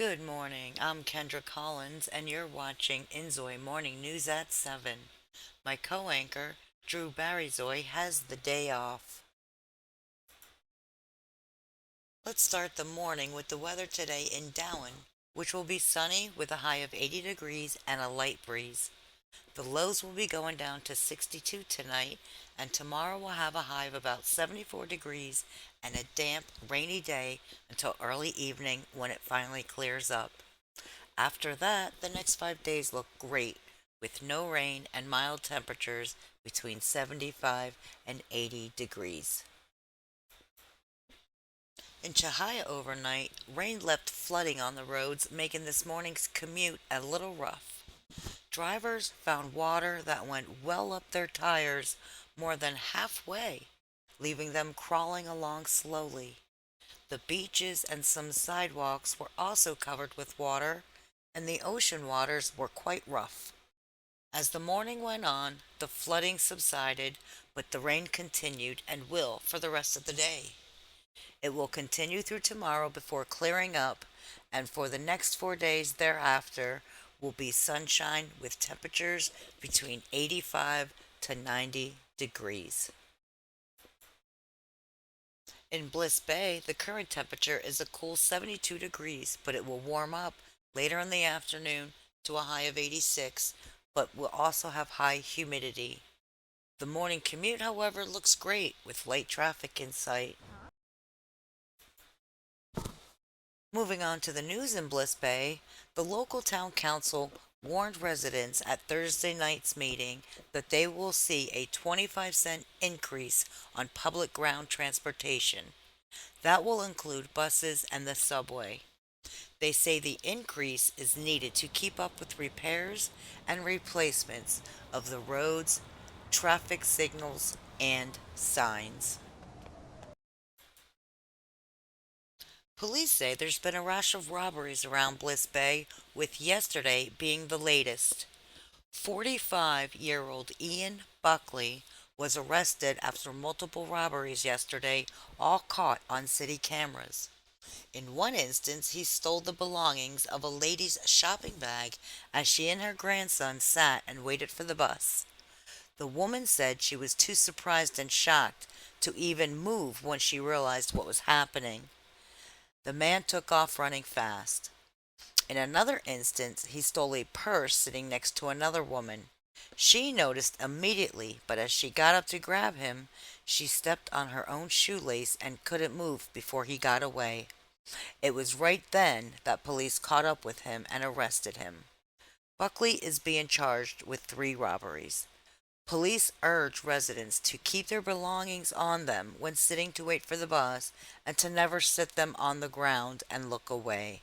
Good morning. I'm Kendra Collins, and you're watching InZOI Morning News at 7. My co anchor, Drew Barryzoy, has the day off. Let's start the morning with the weather today in Dowen, which will be sunny with a high of 80 degrees and a light breeze. The lows will be going down to 62 tonight, and tomorrow will have a high of about 74 degrees and a damp, rainy day until early evening when it finally clears up. After that, the next 5 days look great with no rain and mild temperatures between 75 and 80 degrees. In Chihaya overnight, rain left flooding on the roads, making this morning's commute a little rough. Drivers found water that went well up their tires more than halfway, leaving them crawling along slowly. The beaches and some sidewalks were also covered with water, and the ocean waters were quite rough. As the morning went on, the flooding subsided, but the rain continued and will for the rest of the day. It will continue through tomorrow before clearing up, and for the next 4 days thereafter will be sunshine with temperatures between 85 to 90 degrees. In Bliss Bay, the current temperature is a cool 72 degrees, but it will warm up later in the afternoon to a high of 86, but will also have high humidity. The morning commute, however, looks great with light traffic in sight. Moving on to the news in Bliss Bay, the local town council warned residents at Thursday night's meeting that they will see a 25-cent increase on public ground transportation. That will include buses and the subway. They say the increase is needed to keep up with repairs and replacements of the roads, traffic signals, and signs. Police say there's been a rash of robberies around Bliss Bay, with yesterday being the latest. 45-year-old Ian Buckley was arrested after multiple robberies yesterday, all caught on city cameras. In one instance, he stole the belongings of a lady's shopping bag as she and her grandson sat and waited for the bus. The woman said she was too surprised and shocked to even move when she realized what was happening. The man took off running fast. In another instance, he stole a purse sitting next to another woman. She noticed immediately, but as she got up to grab him, she stepped on her own shoelace and couldn't move before he got away. It was right then that police caught up with him and arrested him. Buckley is being charged with 3 robberies. Police urge residents to keep their belongings on them when sitting to wait for the bus and to never sit them on the ground and look away.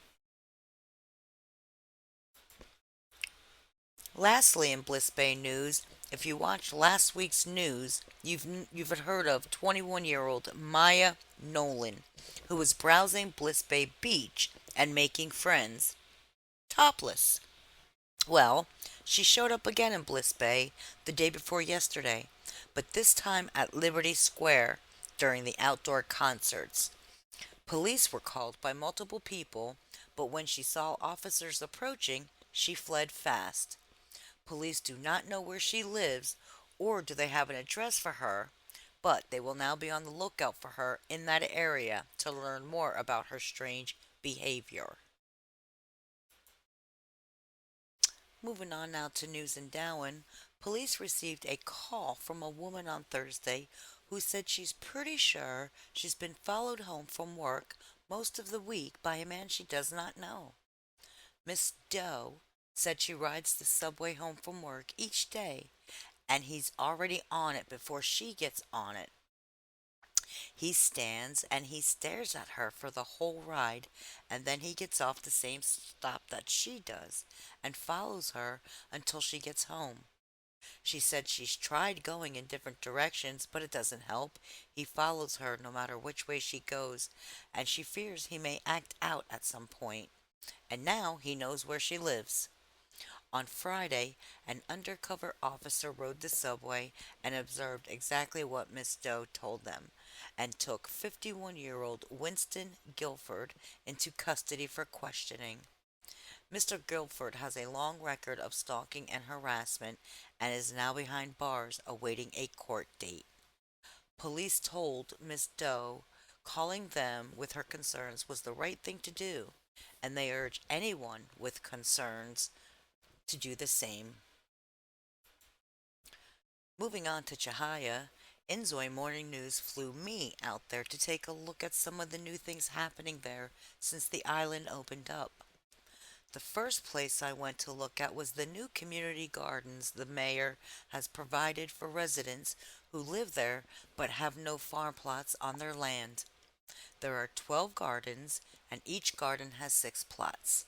Lastly, in Bliss Bay news, if you watched last week's news, you've heard of 21-year-old Maya Nolan, who was browsing Bliss Bay Beach and making friends, topless. Well, she showed up again in Bliss Bay the day before yesterday, but this time at Liberty Square during the outdoor concerts. Police were called by multiple people, but when she saw officers approaching, she fled fast. Police do not know where she lives, or do they have an address for her, but they will now be on the lookout for her in that area to learn more about her strange behavior. Moving on now to news in Darwin, police received a call from a woman on Thursday who said she's pretty sure she's been followed home from work most of the week by a man she does not know. Miss Doe said she rides the subway home from work each day, and he's already on it before she gets on it. He stands and he stares at her for the whole ride, and then he gets off the same stop that she does and follows her until she gets home. She said she's tried going in different directions, but it doesn't help. He follows her no matter which way she goes, and she fears he may act out at some point. And now he knows where she lives. On Friday, an undercover officer rode the subway and observed exactly what Miss Doe told them. and took 51-year-old Winston Guilford into custody for questioning. Mr. Guilford has a long record of stalking and harassment and is now behind bars awaiting a court date. Police told Miss Doe calling them with her concerns was the right thing to do, and they urge anyone with concerns to do the same. Moving on to Chahaya, InZOI Morning News flew me out there to take a look at some of the new things happening there since the island opened up. The first place I went to look at was the new community gardens the mayor has provided for residents who live there but have no farm plots on their land. There are 12 gardens, and each garden has 6 plots.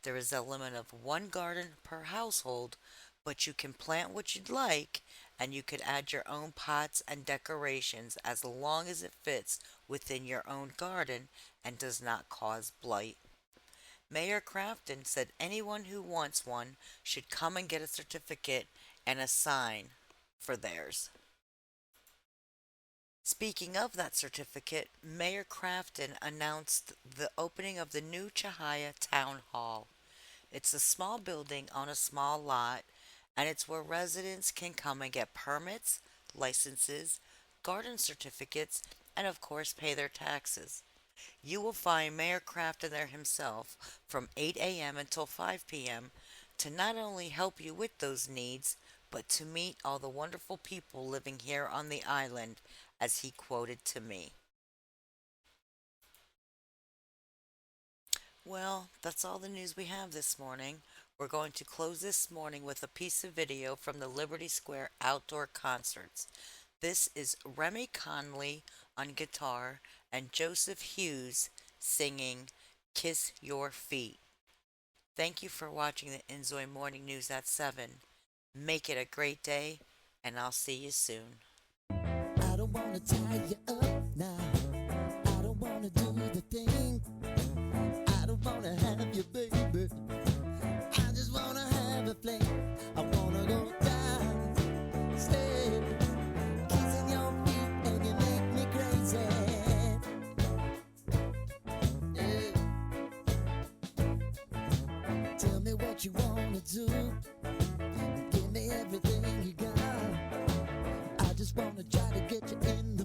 There is a limit of one garden per household, but you can plant what you'd like, and you could add your own pots and decorations as long as it fits within your own garden and does not cause blight. Mayor Crafton said anyone who wants one should come and get a certificate and a sign for theirs. Speaking of that certificate, Mayor Crafton announced the opening of the new Chahaya Town Hall. It's a small building on a small lot, and it's where residents can come and get permits, licenses, garden certificates, and of course pay their taxes. You will find Mayor Crafton there himself from 8 a.m. until 5 p.m. to not only help you with those needs, but to meet all the wonderful people living here on the island, as he quoted to me. Well, that's all the news we have this morning. We're going to close this morning with a piece of video from the Liberty Square outdoor concerts. This is Remy Conley on guitar and Joseph Hughes singing Kiss Your Feet. Thank you for watching the InZOI Morning News at 7. Make it a great day, and I'll see you soon. I don't wanna tie you up now. I don't wanna do the thing. I don't wanna have you, baby. I just wanna have a fling. I wanna go down, stay, kissing your feet, and you make me crazy. Yeah. Tell me what you wanna do. Give me everything you got. I just wanna try to get you in the